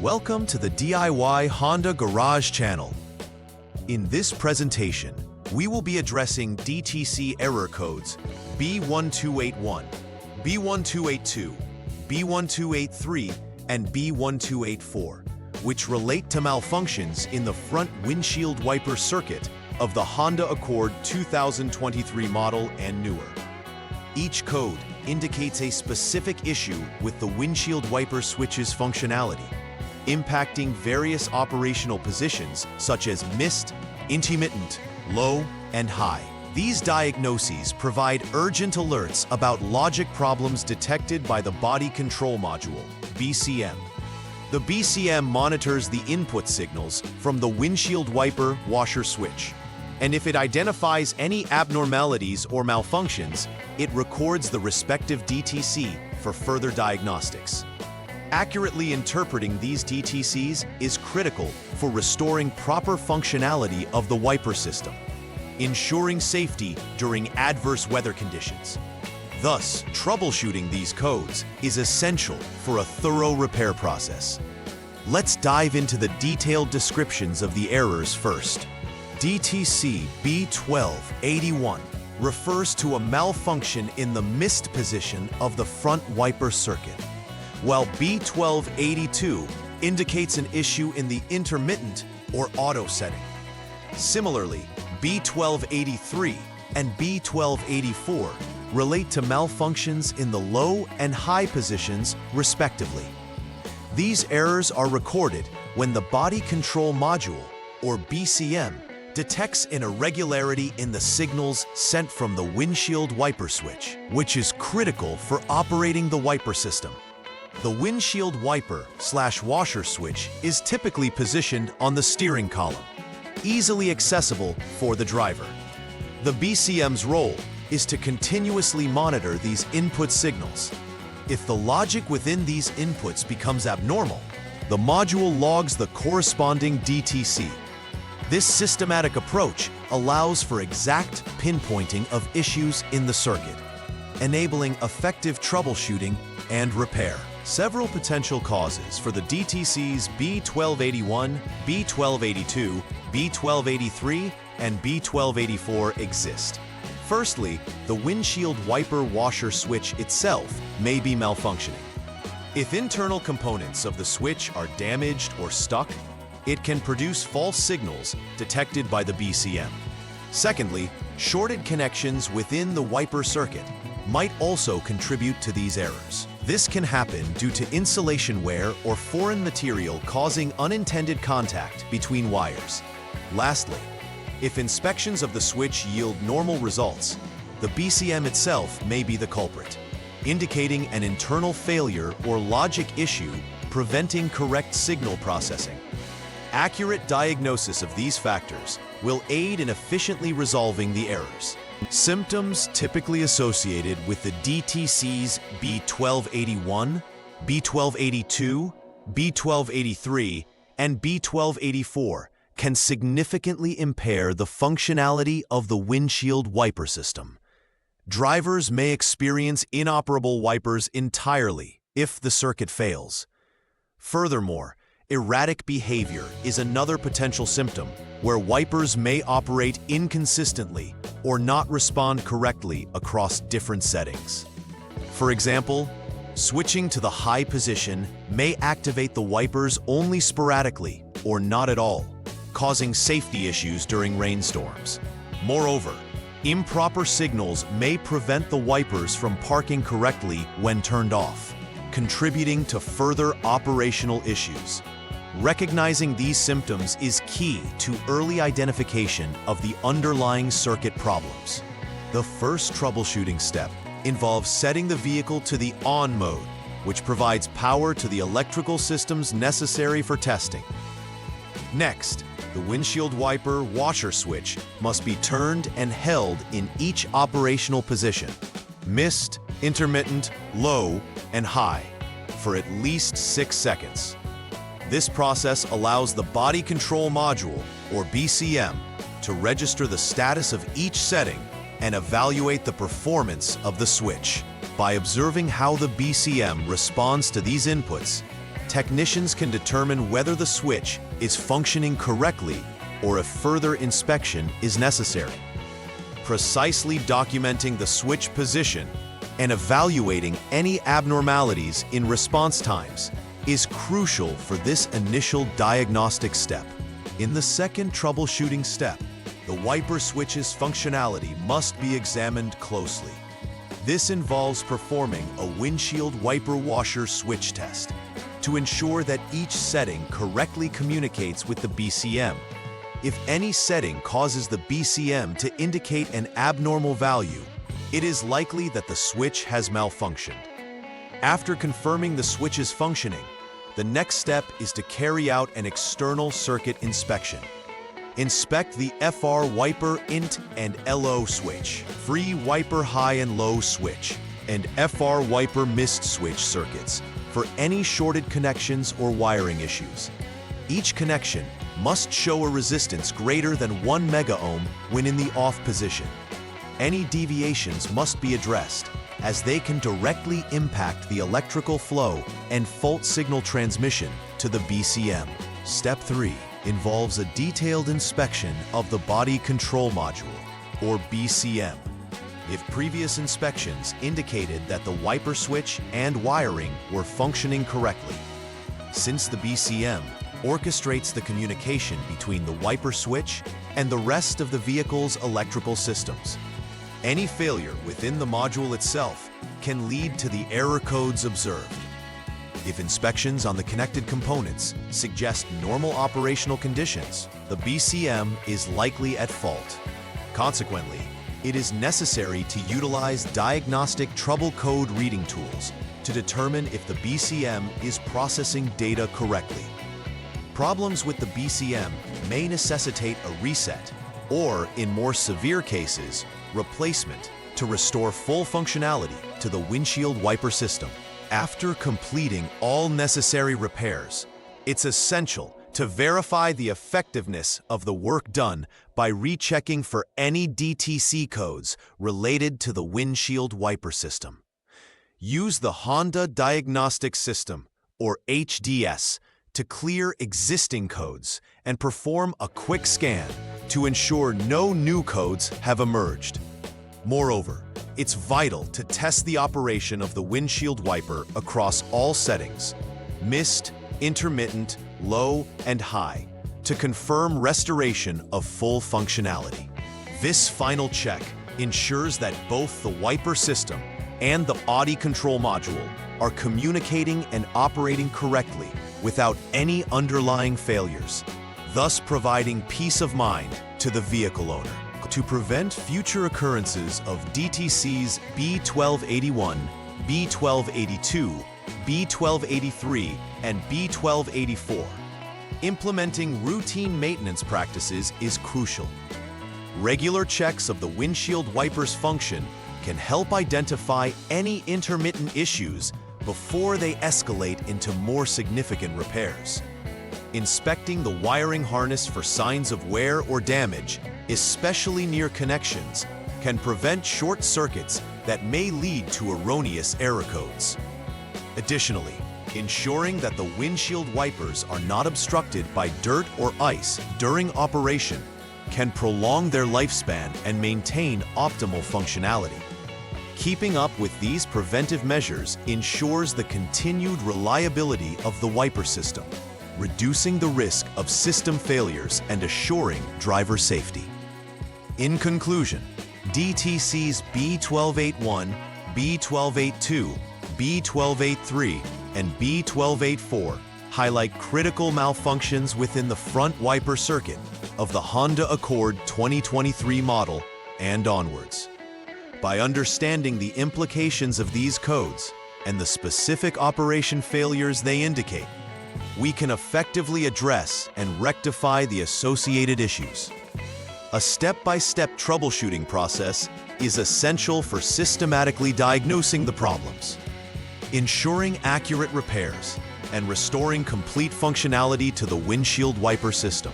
Welcome to the DIY Honda Garage channel. In this presentation, we will be addressing DTC error codes B1281, B1282, B1283, and B1284, which relate to malfunctions in the front windshield wiper circuit of the Honda Accord 2023 model and newer. Each code indicates a specific issue with the windshield wiper switch's functionality, impacting various operational positions such as mist, intermittent, low, and high. These diagnoses provide urgent alerts about logic problems detected by the body control module, BCM. The BCM monitors the input signals from the windshield wiper washer switch, and if it identifies any abnormalities or malfunctions, it records the respective DTC for further diagnostics. Accurately interpreting these DTCs is critical for restoring proper functionality of the wiper system, ensuring safety during adverse weather conditions. Thus, troubleshooting these codes is essential for a thorough repair process. Let's dive into the detailed descriptions of the errors first. DTC B1281 refers to a malfunction in the mist position of the front wiper circuit, while B1282 indicates an issue in the intermittent or auto setting. Similarly, B1283 and B1284 relate to malfunctions in the low and high positions, respectively. These errors are recorded when the body control module, or BCM, detects an irregularity in the signals sent from the windshield wiper switch, which is critical for operating the wiper system. The windshield wiper/washer switch is typically positioned on the steering column, easily accessible for the driver. The BCM's role is to continuously monitor these input signals. If the logic within these inputs becomes abnormal, the module logs the corresponding DTC. This systematic approach allows for exact pinpointing of issues in the circuit, enabling effective troubleshooting and repair. Several potential causes for the DTCs B1281, B1282, B1283, and B1284 exist. Firstly, the windshield wiper washer switch itself may be malfunctioning. If internal components of the switch are damaged or stuck, it can produce false signals detected by the BCM. Secondly, shorted connections within the wiper circuit might also contribute to these errors. This can happen due to insulation wear or foreign material causing unintended contact between wires. Lastly, if inspections of the switch yield normal results, the BCM itself may be the culprit, indicating an internal failure or logic issue preventing correct signal processing. Accurate diagnosis of these factors will aid in efficiently resolving the errors. Symptoms typically associated with the DTCs B1281, B1282, B1283, and B1284 can significantly impair the functionality of the windshield wiper system. Drivers may experience inoperable wipers entirely if the circuit fails. Furthermore, erratic behavior is another potential symptom where wipers may operate inconsistently or not respond correctly across different settings. For example, switching to the high position may activate the wipers only sporadically or not at all, causing safety issues during rainstorms. Moreover, improper signals may prevent the wipers from parking correctly when turned off, contributing to further operational issues. Recognizing these symptoms is key to early identification of the underlying circuit problems. The first troubleshooting step involves setting the vehicle to the on mode, which provides power to the electrical systems necessary for testing. Next, the windshield wiper washer switch must be turned and held in each operational position, mist, intermittent, low, and high, for at least 6 seconds. This process allows the body control module, or BCM, to register the status of each setting and evaluate the performance of the switch. By observing how the BCM responds to these inputs, technicians can determine whether the switch is functioning correctly or if further inspection is necessary. Precisely documenting the switch position and evaluating any abnormalities in response times is crucial for this initial diagnostic step. In the second troubleshooting step, the wiper switch's functionality must be examined closely. This involves performing a windshield wiper washer switch test to ensure that each setting correctly communicates with the BCM. If any setting causes the BCM to indicate an abnormal value, it is likely that the switch has malfunctioned. After confirming the switch's functioning, the next step is to carry out an external circuit inspection. Inspect the FR wiper INT and LO switch, free wiper high and low switch, and FR wiper mist switch circuits for any shorted connections or wiring issues. Each connection must show a resistance greater than 1 megaohm when in the off position. Any deviations must be addressed, as they can directly impact the electrical flow and fault signal transmission to the BCM. Step 3 involves a detailed inspection of the body control module, or BCM. If previous inspections indicated that the wiper switch and wiring were functioning correctly, since the BCM orchestrates the communication between the wiper switch and the rest of the vehicle's electrical systems. Any failure within the module itself can lead to the error codes observed. If inspections on the connected components suggest normal operational conditions, the BCM is likely at fault. Consequently, it is necessary to utilize diagnostic trouble code reading tools to determine if the BCM is processing data correctly. Problems with the BCM may necessitate a reset or, in more severe cases, replacement to restore full functionality to the windshield wiper system. After completing all necessary repairs, it's essential to verify the effectiveness of the work done by rechecking for any DTC codes related to the windshield wiper system. Use the Honda Diagnostic System, or HDS, to clear existing codes and perform a quick scan to ensure no new codes have emerged. Moreover, it's vital to test the operation of the windshield wiper across all settings, mist, intermittent, low, and high, to confirm restoration of full functionality. This final check ensures that both the wiper system and the body control module are communicating and operating correctly without any underlying failures, thus providing peace of mind to the vehicle owner. To prevent future occurrences of DTCs B1281, B1282, B1283, and B1284, implementing routine maintenance practices is crucial. Regular checks of the windshield wiper's function can help identify any intermittent issues before they escalate into more significant repairs. Inspecting the wiring harness for signs of wear or damage, especially near connections, can prevent short circuits that may lead to erroneous error codes. Additionally, ensuring that the windshield wipers are not obstructed by dirt or ice during operation can prolong their lifespan and maintain optimal functionality. Keeping up with these preventive measures ensures the continued reliability of the wiper system, reducing the risk of system failures and assuring driver safety. In conclusion, DTCs B1281, B1282, B1283, and B1284 highlight critical malfunctions within the front wiper circuit of the Honda Accord 2023 model and onwards. By understanding the implications of these codes and the specific operation failures they indicate, we can effectively address and rectify the associated issues. A step-by-step troubleshooting process is essential for systematically diagnosing the problems, ensuring accurate repairs, and restoring complete functionality to the windshield wiper system.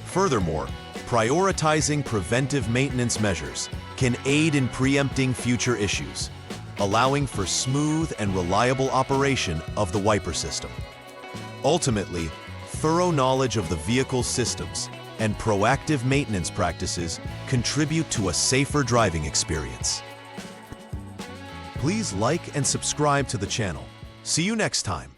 Furthermore, prioritizing preventive maintenance measures can aid in preempting future issues, allowing for smooth and reliable operation of the wiper system. Ultimately, thorough knowledge of the vehicle's systems and proactive maintenance practices contribute to a safer driving experience. Please like and subscribe to the channel. See you next time.